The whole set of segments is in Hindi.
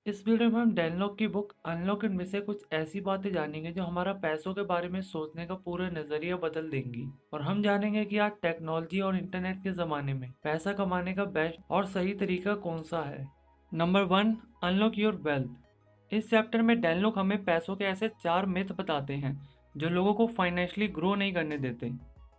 इस वीडियो में हम डैनलॉग की बुक अनलॉक इनमें से कुछ ऐसी बातें जानेंगे जो हमारा पैसों के बारे में सोचने का पूरा नजरिया बदल देंगी। और हम जानेंगे कि आज टेक्नोलॉजी और इंटरनेट के जमाने में पैसा कमाने का बेस्ट और सही तरीका कौन सा है। Number 1, unlock your wealth. इस चैप्टर में डैनलॉग हमें पैसों के ऐसे 4 मिथ बताते हैं जो लोगों को फाइनेंशियली ग्रो नहीं करने देते।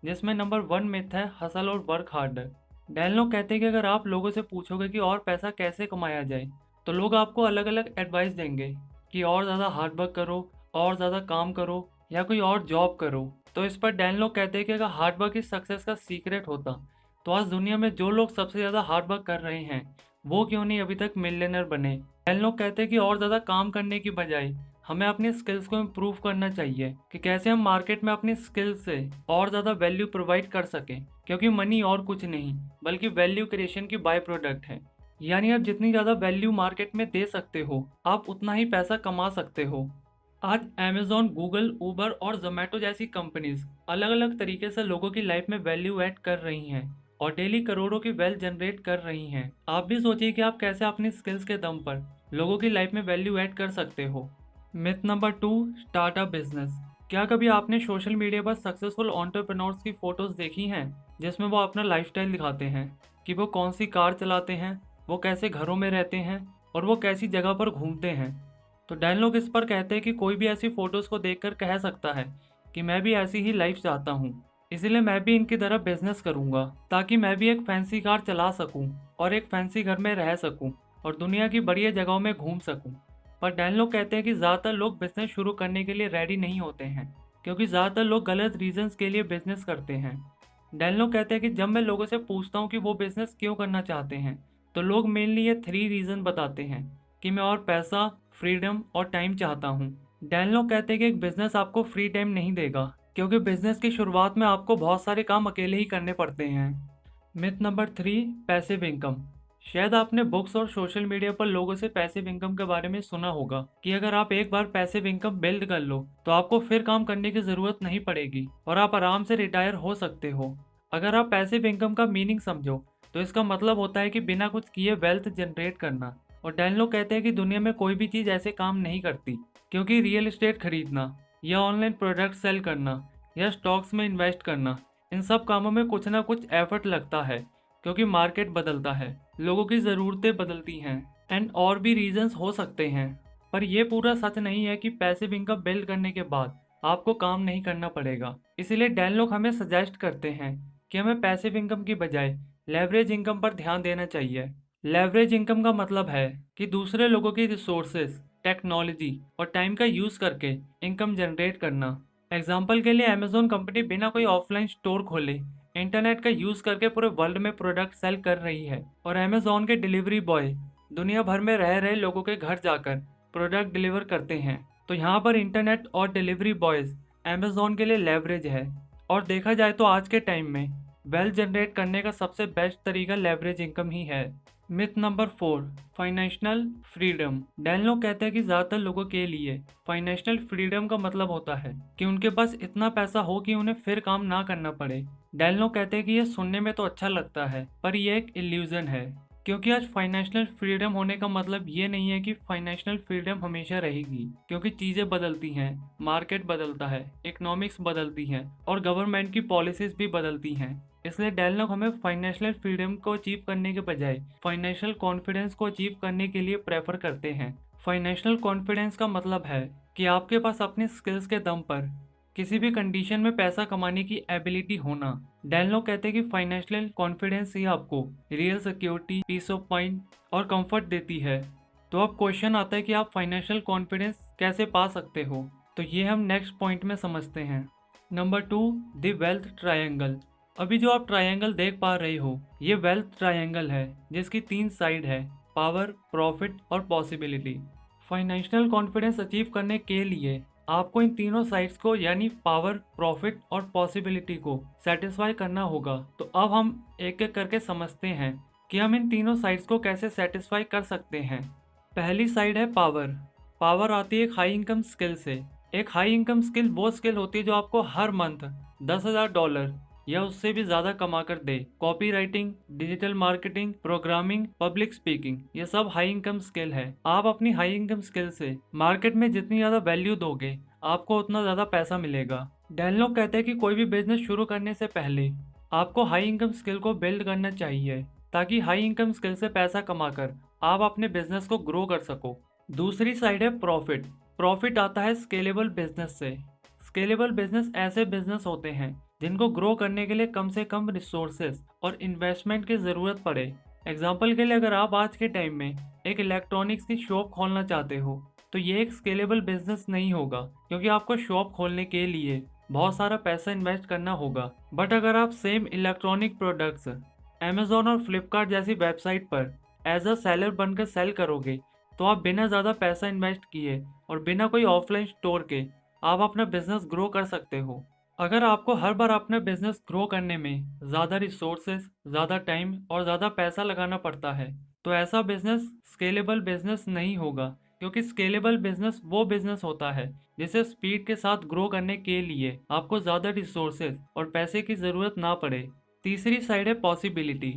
जिसमें नंबर 1 मिथ है हसल और वर्क हार्डर। डैनलॉग कहते हैं कि अगर आप लोगों से पूछोगे कि और पैसा कैसे कमाया जाए तो लोग आपको अलग अलग एडवाइस देंगे कि और ज़्यादा हार्ड वर्क करो, और ज़्यादा काम करो, या कोई और जॉब करो। तो इस पर डैन लोग कहते हैं कि अगर हार्ड वर्क ही सक्सेस का सीक्रेट होता तो आज दुनिया में जो लोग सबसे ज़्यादा हार्ड वर्क कर रहे हैं वो क्यों नहीं अभी तक मिलियनर बने। डैन लोग कहते हैं कि और ज़्यादा काम करने की बजाय हमें अपनी स्किल्स को इम्प्रूव करना चाहिए कि कैसे हम मार्केट में अपनी स्किल्स से और ज़्यादा वैल्यू प्रोवाइड कर सकें, क्योंकि मनी और कुछ नहीं बल्कि वैल्यू क्रिएशन की बाय प्रोडक्ट है। यानी आप जितनी ज़्यादा वैल्यू मार्केट में दे सकते हो आप उतना ही पैसा कमा सकते हो। आज अमेजोन, गूगल, उबर और जोमेटो जैसी कंपनीज अलग अलग तरीके से लोगों की लाइफ में वैल्यू ऐड कर रही हैं और डेली करोड़ों की वेल्थ जनरेट कर रही हैं। आप भी सोचिए कि आप कैसे अपनी स्किल्स के दम पर लोगों की लाइफ में वैल्यू ऐड कर सकते हो। Myth number 2, startup business. क्या कभी आपने सोशल मीडिया पर सक्सेसफुल एंटरप्रेन्योर्स की फोटोज देखी हैं जिसमें वो अपना लाइफस्टाइल दिखाते हैं कि वो कौन सी कार चलाते हैं, वो कैसे घरों में रहते हैं और वो कैसी जगह पर घूमते हैं। तो डैन लोग इस पर कहते हैं कि कोई भी ऐसी फोटोज़ को देखकर कह सकता है कि मैं भी ऐसी ही लाइफ चाहता हूँ, इसीलिए मैं भी इनकी तरह बिजनेस करूँगा ताकि मैं भी एक फैंसी कार चला सकूँ और एक फैंसी घर में रह सकूँ और दुनिया की बढ़िया जगहों में घूम सकूँ। पर डैन लोग कहते हैं कि ज़्यादातर लोग बिजनेस शुरू करने के लिए रेडी नहीं होते हैं, क्योंकि ज़्यादातर लोग गलत रीजंस के लिए बिजनेस करते हैं। डैन लोग कहते हैं कि जब मैं लोगों से पूछता हूँ कि वो बिजनेस क्यों करना चाहते हैं तो लोग मेनली ये 3 रीज़न बताते हैं कि मैं और पैसा, फ्रीडम और टाइम चाहता हूँ। डैन लोग कहते हैं कि एक बिजनेस आपको फ्री टाइम नहीं देगा, क्योंकि बिजनेस की शुरुआत में आपको बहुत सारे काम अकेले ही करने पड़ते हैं। Myth number 3, passive income. शायद आपने बुक्स और सोशल मीडिया पर लोगों से पैसिव इनकम के बारे में सुना होगा कि अगर आप एक बार पैसिव इनकम बिल्ड कर लो तो आपको फिर काम करने की ज़रूरत नहीं पड़ेगी और आप आराम से रिटायर हो सकते हो। अगर आप पैसिव इनकम का मीनिंग समझो तो इसका मतलब होता है कि बिना कुछ किए वेल्थ जनरेट करना। और डैन लोग कहते हैं कि दुनिया में कोई भी चीज़ ऐसे काम नहीं करती, क्योंकि रियल एस्टेट खरीदना या ऑनलाइन प्रोडक्ट सेल करना या स्टॉक्स में इन्वेस्ट करना, इन सब कामों में कुछ ना कुछ एफर्ट लगता है, क्योंकि मार्केट बदलता है, लोगों की ज़रूरतें बदलती हैं एंड और भी रीजंस हो सकते हैं। पर यह पूरा सच नहीं है कि पैसिव इनकम बिल्ड करने के बाद आपको काम नहीं करना पड़ेगा। इसीलिए डैन लोग हमें सजेस्ट करते हैं कि हमें पैसिव इनकम की बजाय लेवरेज इनकम पर ध्यान देना चाहिए। लेवरेज इनकम का मतलब है कि दूसरे लोगों की रिसोर्सेज, टेक्नोलॉजी और टाइम का यूज़ करके इनकम जनरेट करना। एग्जाम्पल के लिए अमेजोन कंपनी बिना कोई ऑफलाइन स्टोर खोले इंटरनेट का यूज़ करके पूरे वर्ल्ड में प्रोडक्ट सेल कर रही है, और अमेजोन के डिलीवरी बॉय दुनिया भर में रह रहे लोगों के घर जाकर प्रोडक्ट डिलीवर करते हैं। तो यहाँ पर इंटरनेट और डिलीवरी बॉयज़ अमेजोन के लिए लेवरेज है। और देखा जाए तो आज के टाइम में वेल्थ जनरेट करने का सबसे बेस्ट तरीका लेवरेज इनकम ही है। Myth number 4, financial freedom. Dan लोग कहते हैं कि ज़्यादातर लोगों के लिए फाइनेंशियल फ्रीडम का मतलब होता है कि उनके पास इतना पैसा हो कि उन्हें फिर काम ना करना पड़े। डैन लोग कहते हैं कि ये सुनने में तो अच्छा लगता है पर यह एक इल्यूजन है, क्योंकि आज फाइनेंशियल फ्रीडम होने का मतलब ये नहीं है कि फाइनेंशियल फ्रीडम हमेशा रहेगी, क्योंकि चीज़ें बदलती हैं, मार्केट बदलता है, इकोनॉमिक्स बदलती हैं और गवर्नमेंट की पॉलिसीज भी बदलती हैं। इसलिए डैन लोग हमें फाइनेंशियल फ्रीडम को अचीव करने के बजाय फाइनेंशियल कॉन्फिडेंस को अचीव करने के लिए प्रेफर करते हैं। फाइनेंशियल कॉन्फिडेंस का मतलब है कि आपके पास अपनी स्किल्स के दम पर किसी भी कंडीशन में पैसा कमाने की एबिलिटी होना। डैन लोग कहते हैं कि फाइनेंशियल कॉन्फिडेंस ही आपको real security, peace of mind और कंफर्ट देती है। तो अब क्वेश्चन आता है कि आप फाइनेंशियल कॉन्फिडेंस कैसे पा सकते हो। तो ये हम नेक्स्ट पॉइंट में समझते हैं। Number 2, the wealth triangle. अभी जो आप ट्रायंगल देख पा रहे हो ये वेल्थ ट्रायंगल है, जिसकी 3 साइड है, पावर, प्रॉफिट और पॉसिबिलिटी। फाइनेंशियल कॉन्फिडेंस अचीव करने के लिए आपको इन तीनों साइड्स को यानी पावर, प्रॉफिट और पॉसिबिलिटी को सेटिस्फाई करना होगा। तो अब हम एक एक करके समझते हैं कि हम इन तीनों साइड्स को कैसे सेटिस्फाई कर सकते हैं। पहली साइड है पावर। पावर आती है एक हाई इनकम स्किल से। एक हाई इनकम स्किल वो स्किल होती है जो आपको हर मंथ $10,000 या उससे भी ज्यादा कमा कर दे। Copywriting, digital marketing, programming, public speaking, ये सब हाई इनकम स्किल है। आप अपनी हाई इनकम स्किल से मार्केट में जितनी ज्यादा वैल्यू दोगे, आपको उतना ज्यादा पैसा मिलेगा। डैन लोग कहते हैं कि कोई भी बिजनेस शुरू करने से पहले आपको हाई इनकम स्किल को बिल्ड करना चाहिए, ताकि हाई इनकम स्किल से पैसा कमाकर आप अपने बिजनेस को ग्रो कर सको। दूसरी साइड है प्रॉफिट। प्रॉफिट आता है स्केलेबल बिजनेस से। स्केलेबल बिजनेस ऐसे बिजनेस होते हैं जिनको ग्रो करने के लिए कम से कम रिसोर्सेज और इन्वेस्टमेंट की ज़रूरत पड़े। एग्जाम्पल के लिए, अगर आप आज के टाइम में एक इलेक्ट्रॉनिक्स की शॉप खोलना चाहते हो, तो ये एक स्केलेबल बिजनेस नहीं होगा, क्योंकि आपको शॉप खोलने के लिए बहुत सारा पैसा इन्वेस्ट करना होगा। बट अगर आप सेम इलेक्ट्रॉनिक प्रोडक्ट्स अमेजोन और फ्लिपकार्ट जैसी वेबसाइट पर एज अ सेलर बनकर सेल करोगे, तो आप बिना ज़्यादा पैसा इन्वेस्ट किए और बिना कोई ऑफलाइन स्टोर के आप अपना बिजनेस ग्रो कर सकते हो। अगर आपको हर बार अपना बिजनेस ग्रो करने में ज़्यादा रिसोर्सेज, ज़्यादा टाइम और ज़्यादा पैसा लगाना पड़ता है, तो ऐसा बिजनेस स्केलेबल बिजनेस नहीं होगा। क्योंकि स्केलेबल बिजनेस वो बिजनेस होता है जिसे स्पीड के साथ ग्रो करने के लिए आपको ज़्यादा रिसोर्सेज और पैसे की ज़रूरत ना पड़े। तीसरी साइड है पॉसिबिलिटी।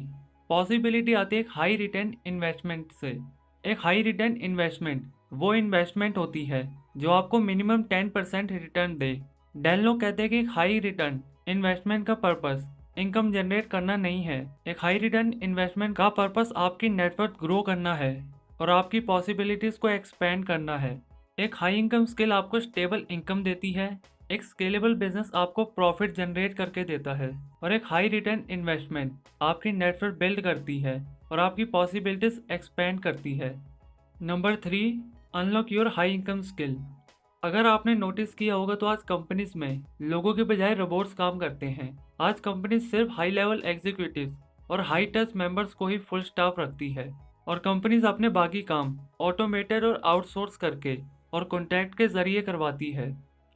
पॉसिबिलिटी आती है एक हाई रिटर्न इन्वेस्टमेंट से। एक हाई रिटर्न इन्वेस्टमेंट वो इन्वेस्टमेंट होती है जो आपको मिनिमम 10% रिटर्न दे। डैन लोग कहते हैं कि एक हाई रिटर्न इन्वेस्टमेंट का पर्पस इनकम जनरेट करना नहीं है। एक हाई रिटर्न इन्वेस्टमेंट का पर्पस आपकी नेटवर्थ ग्रो करना है और आपकी पॉसिबिलिटीज़ को एक्सपेंड करना है। एक हाई इनकम स्किल आपको स्टेबल इनकम देती है। एक स्केलेबल बिजनेस आपको प्रॉफिट जनरेट करके देता है। और एक हाई रिटर्न इन्वेस्टमेंट आपकी नेटवर्थ बिल्ड करती है और आपकी पॉसिबिलिटीज एक्सपेंड करती है। Number 3, unlock your high income skill. अगर आपने नोटिस किया होगा तो आज कंपनीज में लोगों के बजाय रोबोट्स काम करते हैं। आज कंपनीज सिर्फ हाई लेवल एग्जीक्यूटिव और हाई टच मेंबर्स को ही फुल स्टाफ रखती है, और कंपनीज अपने बाकी काम ऑटोमेटेड और आउटसोर्स करके और कॉन्ट्रैक्ट के जरिए करवाती है।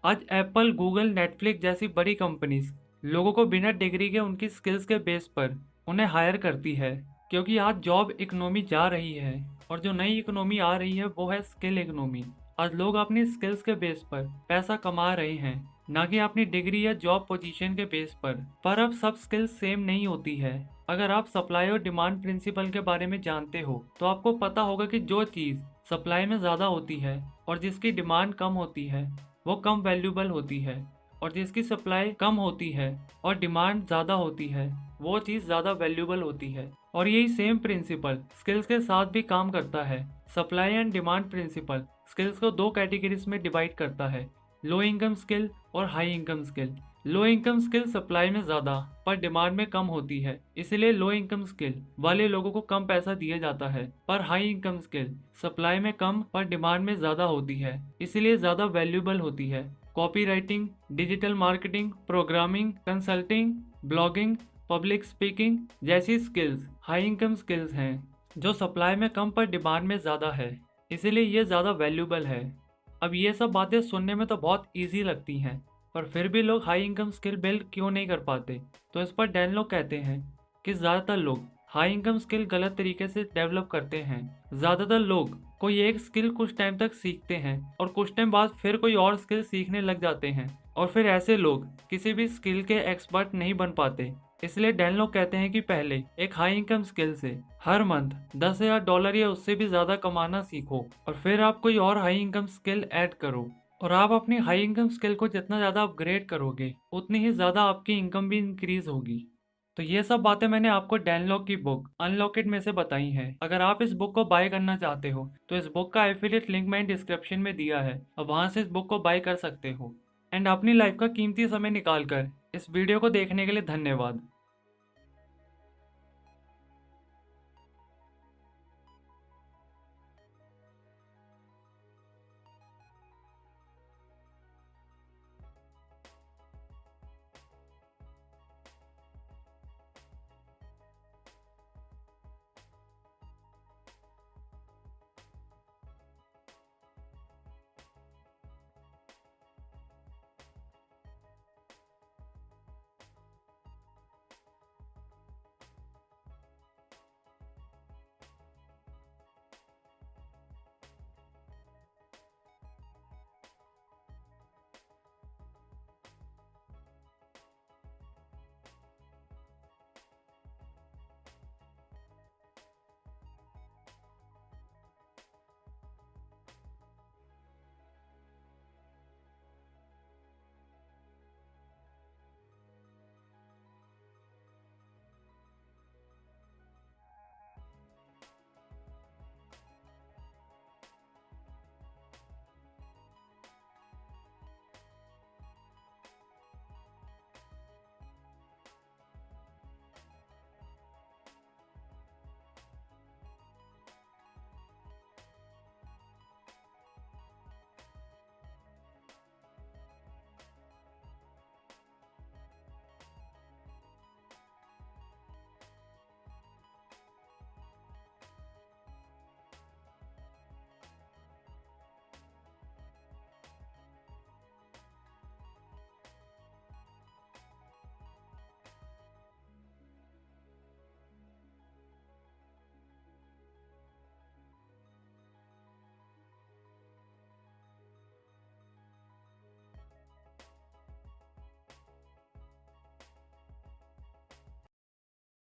आज एप्पल, गूगल, नेटफ्लिक्स जैसी बड़ी कंपनीज लोगों को बिना डिग्री के उनकी स्किल्स के बेस पर उन्हें हायर करती है, क्योंकि आज जॉब इकोनॉमी जा रही है और जो नई इकोनॉमी आ रही है वो है स्किल इकोनॉमी। आज लोग अपनी स्किल्स के बेस पर पैसा कमा रहे हैं, ना कि अपनी डिग्री या जॉब पोजीशन के बेस पर अब सब स्किल्स सेम नहीं होती है। अगर आप सप्लाई और डिमांड प्रिंसिपल के बारे में जानते हो, तो आपको पता होगा कि जो चीज़ सप्लाई में ज़्यादा होती है और जिसकी डिमांड कम होती है, वो कम वैल्यूबल होती है, और जिसकी सप्लाई कम होती है और डिमांड ज़्यादा होती है, वो चीज़ ज़्यादा वैल्यूबल होती है। और यही सेम प्रिंसिपल स्किल्स के साथ भी काम करता है। Supply and demand principle skills को दो कैटेगरीज में डिवाइड करता है, लो इनकम स्किल और high income skill. Low income skill supply में ज़्यादा पर डिमांड में कम होती है, इसलिए लो इनकम स्किल वाले लोगों को कम पैसा दिया जाता है। पर हाई इनकम स्किल सप्लाई में कम पर डिमांड में ज़्यादा होती है, इसलिए ज़्यादा वैल्यूबल होती है। Copy writing, digital marketing, programming, consulting, blogging, public speaking जैसी स्किल्स हाई इनकम स्किल्स हैं, जो सप्लाई में कम पर डिमांड में ज़्यादा है, इसीलिए ये ज़्यादा वैल्यूबल है। अब ये सब बातें सुनने में तो बहुत इजी लगती हैं, पर फिर भी लोग हाई इनकम स्किल बिल्ड क्यों नहीं कर पाते? तो इस पर डैन लोग कहते हैं कि ज़्यादातर लोग हाई इनकम स्किल गलत तरीके से डेवलप करते हैं। ज़्यादातर लोग कोई एक स्किल कुछ टाइम तक सीखते हैं और कुछ टाइम बाद फिर कोई और स्किल सीखने लग जाते हैं, और फिर ऐसे लोग किसी भी स्किल के एक्सपर्ट नहीं बन पाते। इसलिए डैन लोग कहते हैं कि पहले एक हाई इनकम स्किल से हर मंथ $10,000 या उससे भी ज़्यादा कमाना सीखो, और फिर आप कोई और हाई इनकम स्किल ऐड करो। और आप अपनी हाई इनकम स्किल को जितना ज़्यादा अपग्रेड करोगे, उतनी ही ज़्यादा आपकी इनकम भी इंक्रीज होगी। तो ये सब बातें मैंने आपको डैन लॉक की बुक अनलॉकेड में से बताई हैं। अगर आप इस बुक को बाय करना चाहते हो, तो इस बुक का एफिलिएट लिंक मैंने डिस्क्रिप्शन में दिया है, अब वहाँ से इस बुक को बाय कर सकते हो। एंड अपनी लाइफ का कीमती समय निकाल कर इस वीडियो को देखने के लिए धन्यवाद।